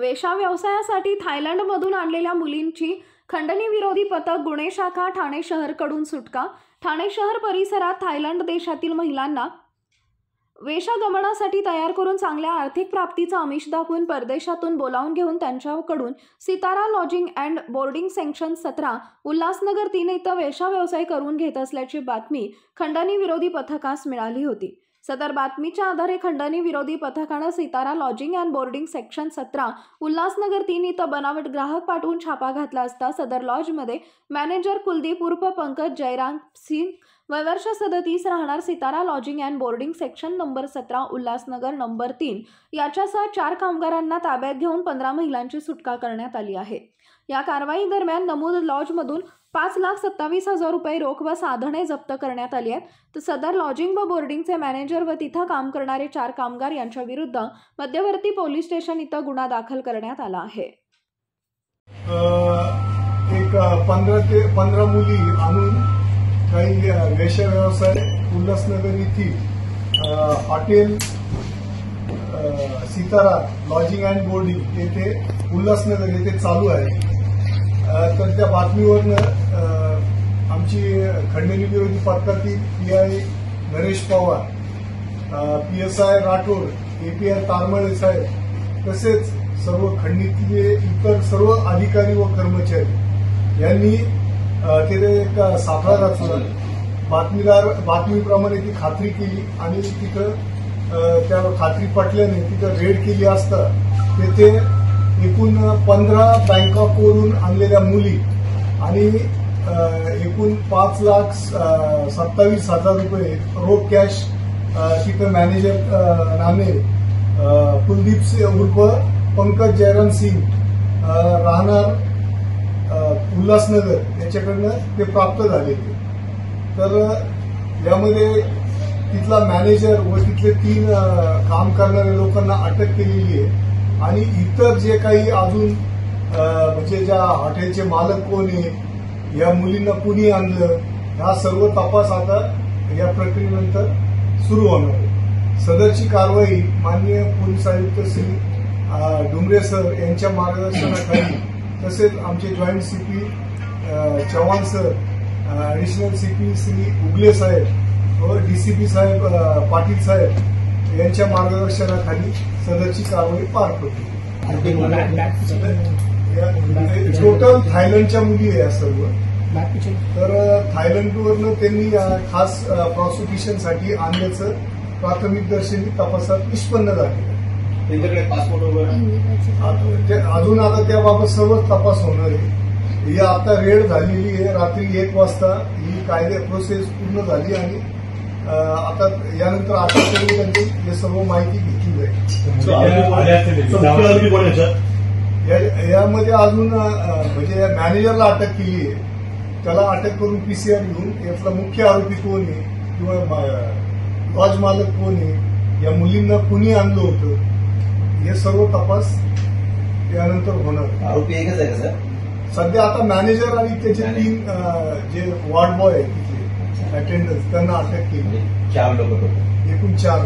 वेश्या व्यवसायासाठी थायलंडमधून आणलेल्या मुलींची खंडणी विरोधी पथक गुन्हे शाखा ठाणे शहरकडून सुटका। ठाणे शहर परिसरात थायलंड देशातील महिलांना वेश्यागमनासाठी तयार करून चांगल्या आर्थिक प्राप्तीचा आमिष दाखवून परदेशातून बोलावून घेऊन त्यांच्याकडून Sitara lodging and boarding section 17 Ulhasnagar 3 इथं वेश्या व्यवसाय करून घेत असल्याची बातमी खंडणी विरोधी पथकास मिळाली होती। सदर बातमीच्या आधारे खंडणी विरोधी पथकाने Sitara lodging and boarding section 17 Ulhasnagar 3 इथं बनावट ग्राहक पाठवून छापा घातला असता सदर लॉजमध्ये मॅनेजर कुलदीप उर्फ पंकज जयराम सिंग वय वर्ष 37 राहणार Sitara lodging and boarding section number 17 Ulhasnagar number 3 याच्यासह 4 कामगारांना ताब्यात घेऊन 15 महिलांची सुटका करण्यात आली आहे। या कारवाई दरम्यान नमूद लॉजमधून 5,27,000 रुपये रोख व साधने जप्त करण्यात आली आहेत। तर सदर लॉजिंग व बोर्डिंगचे मॅनेजर व तिथं काम करणारे 4 कामगार यांच्या विरुद्ध मध्यवर्ती पोलीस स्टेशन इथं गुन्हा दाखल करण्यात आला आहे। एक 15 मुली आणून काही वेश्या व्यवसाय उल्हासनगर येथील hotel Sitara lodging and boarding येथे उल्हासनगर येथे चालू आहे। तर त्या बातमीवरनं आमची खंडणी विरोधी पथकातील PI Naresh Pawar, PSI Rathod, API Taramale साहेब तसेच सर्व खंडणीतले इतर सर्व अधिकारी व कर्मचारी यांनी तिथे एक सापळा रचून बातमीप्रमाणे ती खात्री केली आणि तिथं त्या खात्री पटल्याने तिथं रेड केली असता तेथे एकूण 15 बँकॉकवरून आणलेल्या मुली आणि एकूण 5,27,000 रुपये रोख कॅश तिथं मॅनेजर नामे कुलदीप उर्फ पंकज जयराम सिंग राहणार उल्हासनगर याच्याकडनं ते प्राप्त झालेले। तर यामध्ये तिथला मॅनेजर व तिथले 3 काम करणाऱ्या लोकांना अटक केलेली आहे आणि इतर जे काही अजून म्हणजे ज्या हॉटेलचे मालक कोण आहे, या मुलींना कुणी आणलं, हा सर्व तपास आता या प्रक्रियेनंतर सुरू होणार आहे। सदरची कारवाई माननीय पोलीस आयुक्त श्री डुमरे सर यांच्या मार्गदर्शनाखाली तसेच आमचे joint CP Chavan sir, additional CP Shri Ugale साहेब व DCP साहेब पाटील साहेब यांच्या मार्गदर्शनाखाली सदरची कारवाई पार पडली। टोटल थायलंडच्या मुली आहे या सर्व। तर थायलंडवरनं त्यांनी खास प्रॉसिक्युशनसाठी आणल्याचं प्राथमिक दर्शनी तपासात निष्पन्न झाले। त्यांच्याकडे पासपोर्ट वगैरे अजून आता त्याबाबत सर्व तपास होणार आहे। ही आता रेड झालेली आहे, रात्री 1 वाजता ही कायदे प्रोसेस पूर्ण झाली आणि आता यानंतर अटक करून त्यांची हे सर्व माहिती घेतली जाईल। यामध्ये अजून म्हणजे मॅनेजरला अटक केली आहे, त्याला अटक करून PCR घेऊन यातला मुख्य आरोपी कोण आहे किंवा लॉज मालक कोण आहे, या मुलींना कुणी आणलं होतं, हे सर्व तपास यानंतर होणार। आरोपी एकच आहे का सर? सध्या आता मॅनेजर आणि त्याचे 3 जे वॉर्ड बॉय आहे तिथले अटेंडन्स त्यांना अटक केली। 4 लोक एकूण 4